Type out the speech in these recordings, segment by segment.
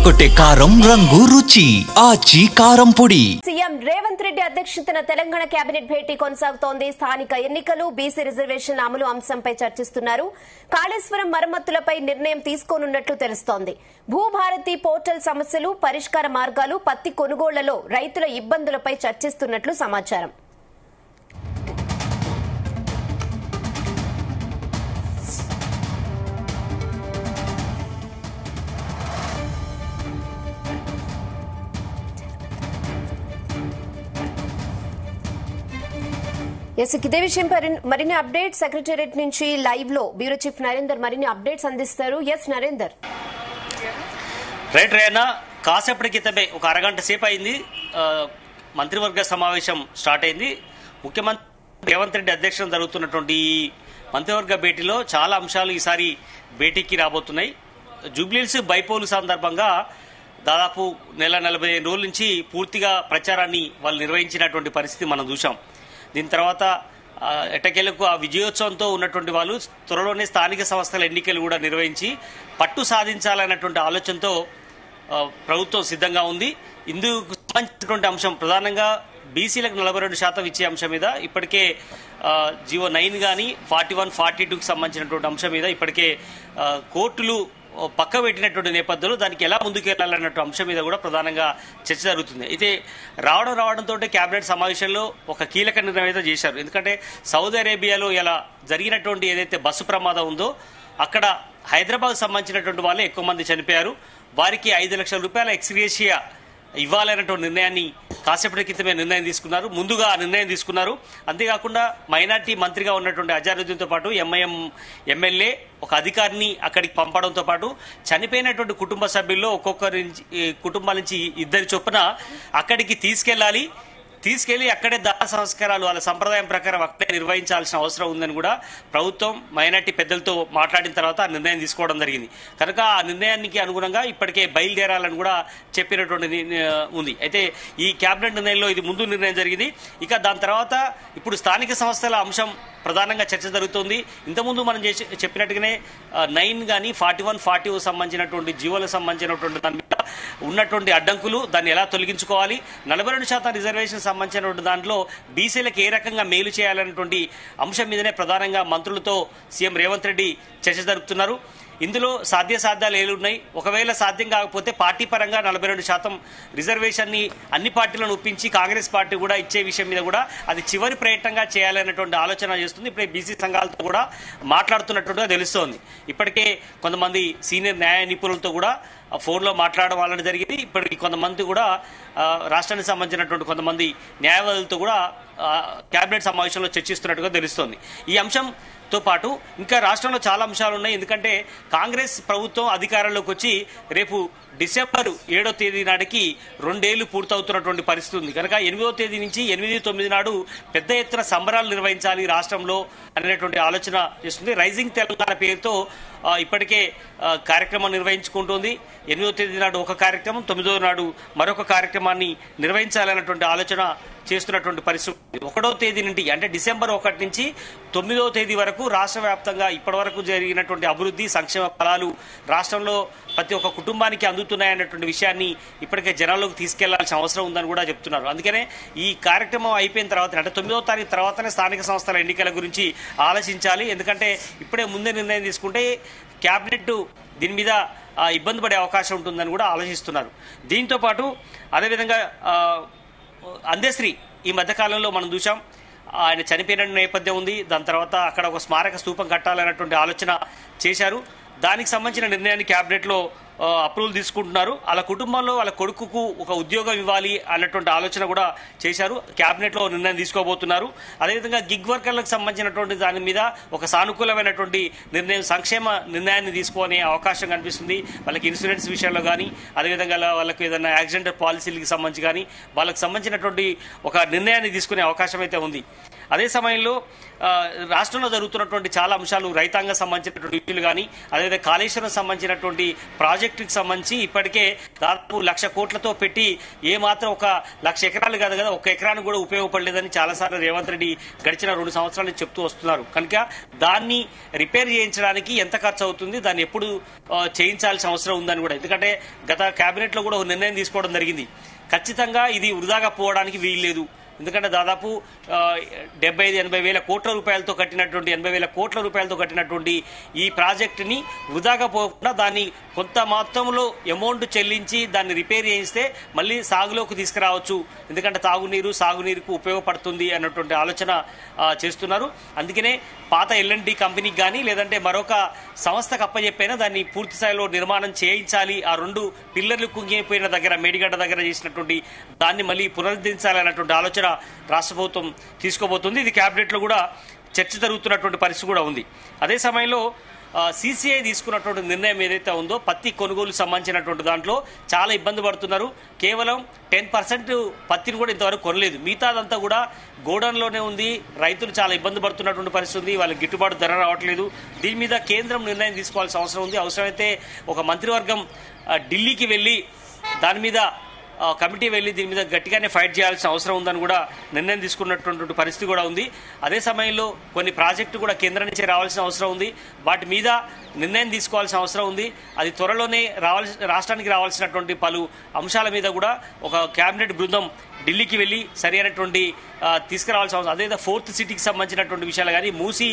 అదరగొట్టే కారం రంగు రుచి ఆచి కారం పొడి. సీఎం రేవంత్ రెడ్డి అధ్యక్షతన తెలంగాణ కేబినెట్ భేటీ కొనసాగుతోంది. స్థానిక ఎన్నికలు, బీసీ రిజర్వేషన్ అమలు అంశంపై చర్చిస్తున్నారు. కాళేశ్వరం మరమ్మతులపై నిర్ణయం తీసుకోనున్నట్లు తెలుస్తోంది. భూభారతి పోర్టల్ సమస్యలు, పరిష్కార మార్గాలు, పత్తి కొనుగోళ్లలో రైతుల ఇబ్బందులపై చర్చిస్తున్నట్లు సమాచారం. ఇదే విషయంపై మరిన్ని అప్డేట్స్ సెక్రటేరియట్ నుంచి లైవ్ లో బ్యూరో చీఫ్ నరేందర్ మరిన్ని అప్డేట్స్ అందిస్తారు. నరేందర్. రైట్ రేనా, కాసేపటి క్రితమే ఒక అరగంట సేపు అయింది మంత్రివర్గ సమావేశం స్టార్ట్ అయింది. ముఖ్యమంత్రి రేవంత్ రెడ్డి అధ్యక్షతన జరుగుతున్నటువంటి మంత్రివర్గ భేటీలో చాలా అంశాలు ఈసారి భేటీకి రాబోతున్నాయి. జూబ్లీహిల్స్ బైపోల్ సందర్భంగా దాదాపు నెల 45 రోజుల నుంచి పూర్తిగా ప్రచారాన్ని వాళ్ళు నిర్వహించినటువంటి పరిస్థితి మనం చూసాం. దీని తర్వాత ఎట్టకేలకు ఆ విజయోత్సవంతో ఉన్నటువంటి వాళ్ళు త్వరలోనే స్థానిక సంస్థల ఎన్నికలు కూడా నిర్వహించి పట్టు సాధించాలన్నటువంటి ఆలోచనతో ప్రభుత్వం సిద్ధంగా ఉంది. ఇందుకు సంబంధించినటువంటి అంశం ప్రధానంగా బీసీలకు 42% ఇచ్చే అంశం మీద ఇప్పటికే జీవో 9 కానీ 41, 42కి సంబంధించినటువంటి అంశం మీద ఇప్పటికే కోర్టులు పక్క పెట్టినటువంటి నేపథ్యంలో దానికి ఎలా ముందుకెళ్లాలన్నట్టు అంశం మీద కూడా ప్రధానంగా చర్చ జరుగుతుంది. అయితే రావడంతో కేబినెట్ సమావేశంలో ఒక కీలక నిర్ణయం అయితే చేశారు. ఎందుకంటే సౌదీ అరేబియాలో ఇలా జరిగినటువంటి ఏదైతే బస్సు ప్రమాదం ఉందో అక్కడ హైదరాబాద్ సంబంధించినటువంటి వాళ్ళే ఎక్కువ మంది చనిపోయారు. వారికి 5 లక్షల రూపాయల ఎక్స్గ్రేషియా ఇవ్వాలన్నటువంటి నిర్ణయాన్ని కాసేపటి క్రితమే ముందుగా ఆ నిర్ణయం తీసుకున్నారు. అంతేకాకుండా మైనార్టీ మంత్రిగా ఉన్నటువంటి అజారుద్దీన్తో పాటు ఎంఐఎం ఎమ్మెల్యే ఒక అధికారిని అక్కడికి పంపడంతో పాటు చనిపోయినటువంటి కుటుంబ సభ్యుల్లో ఒక్కొక్కరి కుటుంబాల నుంచి 2 చొప్పున అక్కడికి తీసుకెళ్లి అక్కడే దాన సంస్కారాలు వాళ్ళ సంప్రదాయం ప్రకారం అక్కడే నిర్వహించాల్సిన అవసరం ఉందని కూడా ప్రభుత్వం మైనార్టీ పెద్దలతో మాట్లాడిన తర్వాత ఆ నిర్ణయం తీసుకోవడం జరిగింది. కనుక ఆ నిర్ణయానికి అనుగుణంగా ఇప్పటికే బయలుదేరాలని కూడా చెప్పినటువంటి ఉంది. అయితే ఈ కేబినెట్ నిర్ణయంలో ఇది ముందు నిర్ణయం జరిగింది. ఇక దాని తర్వాత ఇప్పుడు స్థానిక సంస్థల అంశం ప్రధానంగా చర్చ జరుగుతోంది. ఇంతకుముందు మనం చెప్పినట్టుగానే 9 కానీ 41, 40 సంబంధించినటువంటి జీవోలకు సంబంధించినటువంటి దాని మీద ఉన్నటువంటి అడ్డంకులు దాన్ని ఎలా తొలగించుకోవాలి, 42% రిజర్వేషన్ సంబంధించినటువంటి దాంట్లో బీసీలకు ఏ రకంగా మేలు చేయాలన్నటువంటి అంశం మీదనే ప్రధానంగా మంత్రులతో సీఎం రేవంత్ రెడ్డి చర్చ జరుపుతున్నారు. ఇందులో సాధ్యాలు ఏలున్నాయి. ఒకవేళ సాధ్యం కాకపోతే పార్టీ పరంగా 42% రిజర్వేషన్ని అన్ని పార్టీలను ఒప్పించి కాంగ్రెస్ పార్టీ కూడా ఇచ్చే విషయం మీద కూడా అది చివరి ప్రయత్నంగా చేయాలనేటువంటి ఆలోచన చేస్తుంది. ఇప్పుడే బీసీ సంఘాలతో కూడా మాట్లాడుతున్నట్టుగా తెలుస్తోంది. ఇప్పటికే కొంతమంది సీనియర్ న్యాయ నిపుణులతో కూడా ఫోన్లో మాట్లాడడం వాళ్ళని జరిగింది. ఇప్పటికి కొంతమంది కూడా రాష్ట్రానికి సంబంధించినటువంటి కొంతమంది న్యాయవాదులతో కూడా కేబినెట్ సమావేశంలో చర్చిస్తున్నట్టుగా తెలుస్తోంది. ఈ అంశంతో పాటు ఇంకా రాష్ట్రంలో చాలా అంశాలు ఉన్నాయి. ఎందుకంటే కాంగ్రెస్ ప్రభుత్వం అధికారంలోకి వచ్చి రేపు డిసెంబర్ 7వ తేదీ నాటికి 2 ఏళ్లు పూర్తవుతున్నటువంటి పరిస్థితి ఉంది. కనుక 8వ తేదీ నుంచి 8, 9 నాడు పెద్ద ఎత్తున సంబరాలు నిర్వహించాలి రాష్ట్రంలో అనేటువంటి ఆలోచన చేస్తుంది. రైజింగ్ తెలంగాణ పేరుతో ఇప్పటికే కార్యక్రమం నిర్వహించుకుంటోంది. 8వ తేదీ నాడు ఒక కార్యక్రమం, 9వ నాడు మరొక కార్యక్రమాన్ని నిర్వహించాలన్నటువంటి ఆలోచన చేస్తున్నటువంటి పరిస్థితి. 1వ తేదీ నుండి అంటే డిసెంబర్ 1 నుంచి 9వ తేదీ వరకు రాష్ట్ర వ్యాప్తంగా ఇప్పటి వరకు జరిగినటువంటి అభివృద్ధి సంక్షేమ ఫలాలు రాష్ట్రంలో ప్రతి ఒక్క కుటుంబానికి అందుతున్నాయన్నటువంటి విషయాన్ని ఇప్పటికే జనాల్లోకి తీసుకెళ్లాల్సిన అవసరం ఉందని కూడా చెప్తున్నారు. అందుకనే ఈ కార్యక్రమం అయిపోయిన తర్వాత అంటే 9వ తారీఖు తర్వాతనే స్థానిక సంస్థల ఎన్నికల గురించి ఆలోచించాలి. ఎందుకంటే ఇప్పుడే ముందే నిర్ణయం తీసుకుంటే కేబినెట్ దీని మీద ఇబ్బంది పడే అవకాశం ఉంటుందని కూడా ఆలోచిస్తున్నారు. దీంతో పాటు అదేవిధంగా అందశ్రీ ఈ మధ్యకాలంలో మనం చూసాం, ఆయన చనిపోయిన నేపథ్యం ఉంది. దాని తర్వాత అక్కడ ఒక స్మారక స్తూపం కట్టాలన్నటువంటి ఆలోచన చేశారు. దానికి సంబంధించిన నిర్ణయాన్ని కేబినెట్లో అప్రూవల్ తీసుకుంటున్నారు. వాళ్ళ కుటుంబంలో వాళ్ళ కొడుకుకు ఒక ఉద్యోగం ఇవ్వాలి అన్నటువంటి ఆలోచన కూడా చేశారు. కేబినెట్లో నిర్ణయం తీసుకోబోతున్నారు. అదేవిధంగా గిగ్ వర్కర్లకు సంబంధించినటువంటి దాని మీద ఒక సానుకూలమైనటువంటి నిర్ణయం, సంక్షేమ నిర్ణయాన్ని తీసుకునే అవకాశం కనిపిస్తుంది. వాళ్ళకి ఇన్సూరెన్స్ విషయంలో కానీ అదేవిధంగా వాళ్ళకి ఏదైనా యాక్సిడెంట్ పాలసీలకి సంబంధించి కానీ వాళ్ళకి సంబంధించినటువంటి ఒక నిర్ణయాన్ని తీసుకునే అవకాశం అయితే ఉంది. అదే సమయంలో రాష్ట్రంలో జరుగుతున్నటువంటి చాలా అంశాలు రైతాంగం సంబంధించినటువంటి ఇష్యూలు కానీ అదేవిధంగా కాళేశ్వరం సంబంధించినటువంటి ప్రాజెక్టుకి సంబంధించి ఇప్పటికే దాదాపు 1,00,000 కోట్లతో పెట్టి ఏమాత్రం 1,00,000 ఎకరాలు కాదు కదా, 1 ఎకరానికి కూడా ఉపయోగపడలేదని చాలాసార్లు రేవంత్ రెడ్డి గడిచిన 2 సంవత్సరాలు చెప్తూ వస్తున్నారు. కనుక దాన్ని రిపేర్ చేయించడానికి ఎంత ఖర్చు అవుతుంది, దాన్ని ఎప్పుడు చేయించాల్సిన అవసరం ఉందని కూడా, ఎందుకంటే గత కేబినెట్ లో కూడా ఒక నిర్ణయం తీసుకోవడం జరిగింది. ఖచ్చితంగా ఇది వృధాగా పోవడానికి వీల్లేదు. ఎందుకంటే దాదాపు 75-80 వేల కోట్ల రూపాయలతో కట్టినటువంటి 80 వేల కోట్ల రూపాయలతో కట్టినటువంటి ఈ ప్రాజెక్టుని వృధాగా పోకుండా దాన్ని కొంత మొత్తంలో అమౌంట్ చెల్లించి దాన్ని రిపేర్ చేయిస్తే మళ్ళీ సాగులోకి తీసుకురావచ్చు. ఎందుకంటే తాగునీరు సాగునీరుకు ఉపయోగపడుతుంది అన్నటువంటి ఆలోచన చేస్తున్నారు. అందుకనే పాత ఎల్ఎన్టీ కంపెనీకి కానీ లేదంటే మరొక సంస్థకు అప్పచెప్పైనా దాన్ని పూర్తి స్థాయిలో నిర్మాణం చేయించాలి. ఆ 2 పిల్లర్లు కుంగిపోయిన దగ్గర మేడిగడ్డ దగ్గర చేసినటువంటి దాన్ని మళ్ళీ పునరుద్ధరించాలి అన్నటువంటి ఆలోచన రాష్ట్ర ప్రభుత్వం తీసుకోబోతుంది. ఇది కేబినెట్ లో కూడా చర్చ జరుగుతున్నటువంటి పరిస్థితి కూడా ఉంది. అదే సమయంలో సిసిఐ తీసుకున్నటువంటి నిర్ణయం ఏదైతే ఉందో పత్తి కొనుగోలు సంబంధించినటువంటి దాంట్లో చాలా ఇబ్బంది పడుతున్నారు. కేవలం 10% పత్తిని కూడా ఇంతవరకు కొనలేదు. మిగతాదంతా కూడా గోడౌన్లోనే ఉంది. రైతులు చాలా ఇబ్బంది పడుతున్నటువంటి పరిస్థితి ఉంది. వాళ్ళకి గిట్టుబాటు ధర రావట్లేదు. దీని మీద కేంద్రం నిర్ణయం తీసుకోవాల్సిన అవసరం ఉంది. అవసరమైతే ఒక మంత్రివర్గం ఢిల్లీకి వెళ్లి దాని మీద కమిటీ వెళ్లి దీని మీద గట్టిగానే ఫైట్ చేయాల్సిన అవసరం ఉందని కూడా నిర్ణయం తీసుకున్నటువంటి పరిస్థితి కూడా ఉంది. అదే సమయంలో కొన్ని ప్రాజెక్టు కూడా కేంద్రం నుంచి రావాల్సిన అవసరం ఉంది. వాటి మీద నిర్ణయం తీసుకోవాల్సిన అవసరం ఉంది. అది త్వరలోనే రాష్ట్రానికి రావాల్సినటువంటి పలు అంశాల మీద కూడా ఒక కేబినెట్ బృందం ఢిల్లీకి వెళ్లి సరి అయినటువంటి తీసుకురావాల్సిన అవసరం. అదే 4th సిటీకి సంబంధించినటువంటి విషయాలు కానీ మూసి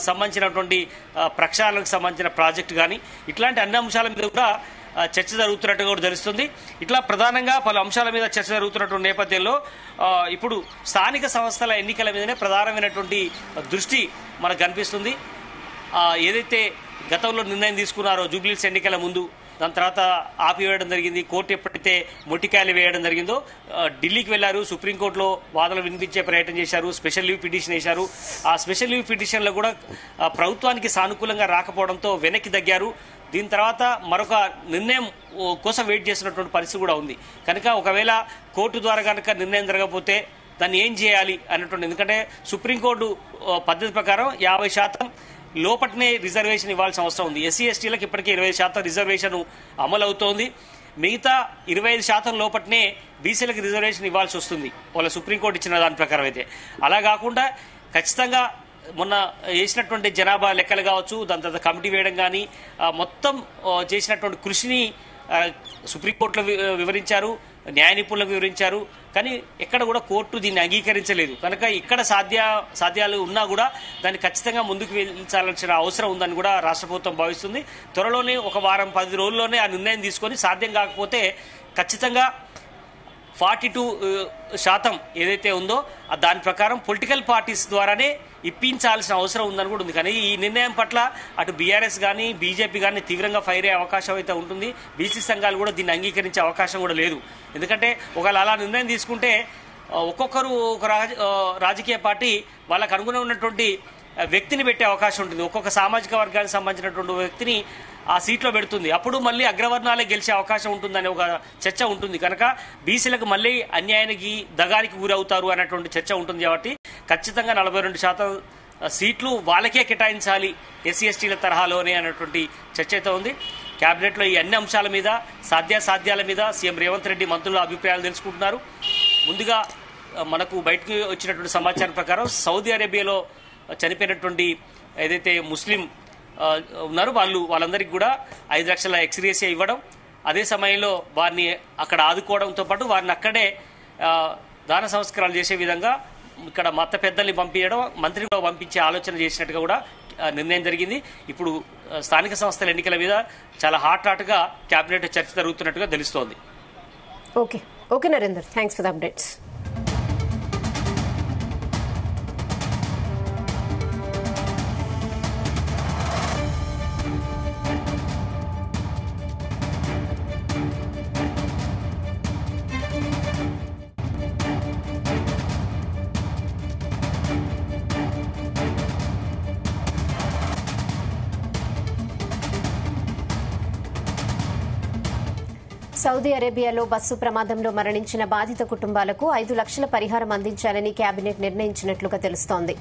సంబంధించినటువంటి ప్రక్షాళనకు సంబంధించిన ప్రాజెక్టు కానీ ఇట్లాంటి అన్ని అంశాల మీద కూడా చర్చ జరుగుతున్నట్టుగా కూడా తెలుస్తుంది. ఇట్లా ప్రధానంగా పలు అంశాల మీద చర్చ జరుగుతున్నటువంటి నేపథ్యంలో ఇప్పుడు స్థానిక సంస్థల ఎన్నికల మీదనే ప్రధానమైనటువంటి దృష్టి మనకు కనిపిస్తుంది. ఏదైతే గతంలో నిర్ణయం తీసుకున్నారో జూబ్లీహిల్స్ ఎన్నికల ముందు, దాని తర్వాత ఆపివేయడం జరిగింది. కోర్టు ఎప్పుడైతే మొట్టికాయలు వేయడం జరిగిందో ఢిల్లీకి వెళ్లారు. సుప్రీంకోర్టులో వాదనలు వినిపించే ప్రయత్నం చేశారు. స్పెషల్ లీవ్ పిటిషన్ వేశారు. ఆ స్పెషల్ లీవ్ పిటిషన్లో కూడా ప్రభుత్వానికి సానుకూలంగా రాకపోవడంతో వెనక్కి తగ్గారు. దీని తర్వాత మరొక నిర్ణయం కోసం వెయిట్ చేస్తున్నటువంటి పరిస్థితి కూడా ఉంది. కనుక ఒకవేళ కోర్టు ద్వారా కనుక నిర్ణయం జరగకపోతే దాన్ని ఏం చేయాలి అన్నటువంటి, ఎందుకంటే సుప్రీంకోర్టు పద్ధతి ప్రకారం 50% లోపటనే రిజర్వేషన్ ఇవ్వాల్సిన అవసరం ఉంది. ఎస్సీ ఎస్టీలకు ఇప్పటికే 20% రిజర్వేషన్ అమలు అవుతోంది. మిగతా 25% లోపటనే బీసీలకు రిజర్వేషన్ ఇవ్వాల్సి వస్తుంది వాళ్ళ సుప్రీంకోర్టు ఇచ్చిన దాని ప్రకారం అయితే. అలా కాకుండా ఖచ్చితంగా మొన్న చేసినటువంటి జనాభా లెక్కలు కావచ్చు, దాని తర్వాత కమిటీ వేయడం కానీ మొత్తం చేసినటువంటి కృషిని సుప్రీంకోర్టులో వివరించారు, న్యాయ నిపుణులకు వివరించారు. కానీ ఎక్కడ కూడా కోర్టు దీన్ని అంగీకరించలేదు. కనుక ఇక్కడ సాధ్యాలు ఉన్నా కూడా దాన్ని ఖచ్చితంగా ముందుకు వెళ్లాల్సిన అవసరం ఉందని కూడా రాష్ట్ర ప్రభుత్వం భావిస్తుంది. త్వరలోనే ఒక వారం 10 రోజుల్లోనే ఆ నిర్ణయం తీసుకొని సాధ్యం కాకపోతే ఖచ్చితంగా 42% ఏదైతే ఉందో దాని ప్రకారం పొలిటికల్ పార్టీస్ ద్వారానే ఇప్పించాల్సిన అవసరం ఉందని కూడా ఉంది. కానీ ఈ నిర్ణయం పట్ల అటు బీఆర్ఎస్ కానీ బీజేపీ కానీ తీవ్రంగా ఫైర్ అయ్యే అవకాశం అయితే ఉంటుంది. బీసీ సంఘాలు కూడా దీన్ని అంగీకరించే అవకాశం కూడా లేదు. ఎందుకంటే ఒకవేళ అలా నిర్ణయం తీసుకుంటే ఒక్కొక్కరు ఒక రాజకీయ పార్టీ వాళ్ళకు అనుగుణంగా ఉన్నటువంటి వ్యక్తిని పెట్టే అవకాశం ఉంటుంది. ఒక్కొక్క సామాజిక వర్గానికి సంబంధించినటువంటి వ్యక్తిని ఆ సీట్లో పెడుతుంది. అప్పుడు మళ్ళీ అగ్రవర్ణాలే గెలిచే అవకాశం ఉంటుందనే ఒక చర్చ ఉంటుంది. కనుక బీసీలకు మళ్ళీ అన్యాయానికి దగానికి గురవుతారు అనేటువంటి చర్చ ఉంటుంది. కాబట్టి ఖచ్చితంగా 42% సీట్లు వాళ్ళకే కేటాయించాలి ఎస్సీ ఎస్టీల తరహాలోనే అనేటువంటి చర్చ అయితే ఉంది. కేబినెట్లో ఈ అన్ని అంశాల మీద సాధ్యాల మీద సీఎం రేవంత్ రెడ్డి మంత్రుల అభిప్రాయాలు తెలుసుకుంటున్నారు. ముందుగా మనకు బయటకు వచ్చినటువంటి సమాచారం ప్రకారం సౌదీ అరేబియాలో చనిపోయినటువంటి ఏదైతే ముస్లిం ఉన్నారు వాళ్ళందరికీ కూడా 5 లక్షల ఎక్స్గ్రేషియా ఇవ్వడం, అదే సమయంలో వారిని అక్కడ ఆదుకోవడంతో పాటు వారిని అక్కడే దాన సంస్కారాలు చేసే విధంగా ఇక్కడ మత పెద్దల్ని పంపించడం, మంత్రిగా పంపించే ఆలోచన చేసినట్టుగా కూడా నిర్ణయం జరిగింది. ఇప్పుడు స్థానిక సంస్థల ఎన్నికల మీద చాలా హాట్గా కేబినెట్ చర్చ జరుగుతున్నట్టుగా తెలుస్తోంది. Okay Narender, thanks for the updates. Saudi అరేబియాలో బస్సు ప్రమాదంలో మరణించిన బాధిత కుటుంబాలకు 5 లక్షల పరిహారం అందించాలని కేబినెట్ నిర్ణయించినట్లుగా తెలుస్తోంది.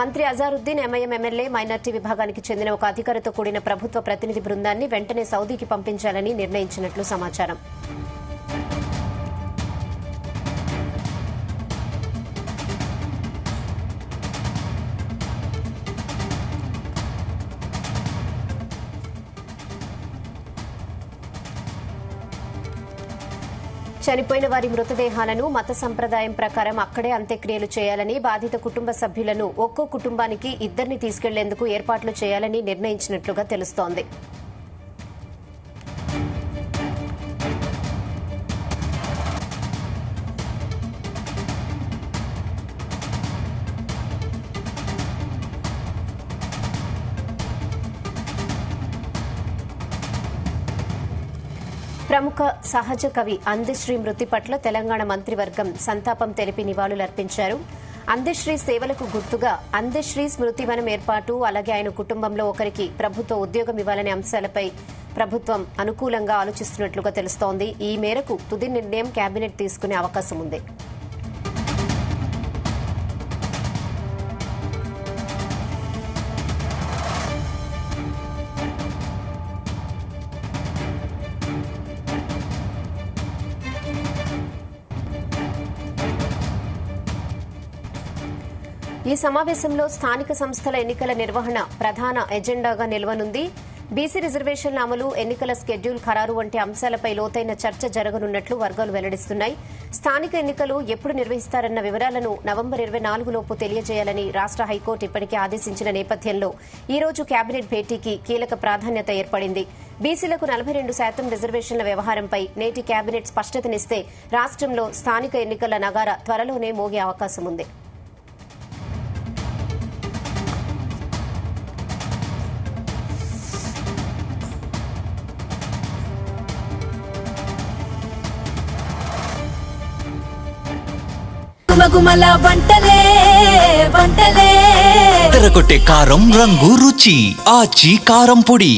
మంత్రి అజారుద్దీన్ ఎంఐఎం ఎమ్మెల్యే మైనార్టీ విభాగానికి చెందిన ఒక అధికారితో కూడిన ప్రభుత్వ ప్రతినిధి బృందాన్ని వెంటనే సౌదీకి పంపించాలని నిర్ణయించినట్లు సమాచారం. చనిపోయిన వారి మృతదేహాలను మత సంప్రదాయం ప్రకారం అక్కడే అంత్యక్రియలు చేయాలని, బాధిత కుటుంబ సభ్యులను ఒక్కో కుటుంబానికి 2 తీసుకెళ్లేందుకు ఏర్పాట్లు చేయాలని నిర్ణయించినట్లుగా తెలుస్తోంది. ప్రముఖ సహజ కవి అందశ్రీ మృతి పట్ల తెలంగాణ మంత్రివర్గం సంతాపం తెలిపి నివాళులర్పించారు. అందశ్రీ సేవలకు గుర్తుగా అందశ్రీ స్మృతివనం ఏర్పాటు, అలాగే ఆయన కుటుంబంలో ఒకరికి ప్రభుత్వ ఉద్యోగం ఇవ్వాలనే అంశాలపై ప్రభుత్వం అనుకూలంగా ఆలోచిస్తున్నట్లుగా తెలుస్తోంది. ఈ మేరకు తుది నిర్ణయం కేబినెట్ తీసుకునే అవకాశం ఉంది. ఈ సమావేశంలో స్థానిక సంస్థల ఎన్నికల నిర్వహణ ప్రధాన ఎజెండాగా నిలవనుంది. బీసీ రిజర్వేషన్ల అమలు, ఎన్నికల షెడ్యూల్ ఖరారు వంటి అంశాలపై లోతైన చర్చ జరగనున్నట్లు వర్గాలు వెల్లడిస్తున్నాయి. స్థానిక ఎన్నికలు ఎప్పుడు నిర్వహిస్తారన్న వివరాలను నవంబర్ 24 లోపు తెలియజేయాలని రాష్ట హైకోర్టు ఇప్పటికే ఆదేశించిన నేపథ్యంలో ఈ రోజు కేబినెట్ భేటీకి కీలక ప్రాధాన్యత ఏర్పడింది. బీసీలకు 42% రిజర్వేషన్ల వ్యవహారంపై నేటి కేబినెట్ స్పష్టతనిస్తే రాష్ట్రంలో స్థానిక ఎన్నికల నగారా త్వరలోనే మోగే అవకాశం ఉంది. గుమగుమల వంటలే తెరకొట్టే కారం రంగు రుచి ఆచి కారం పొడి.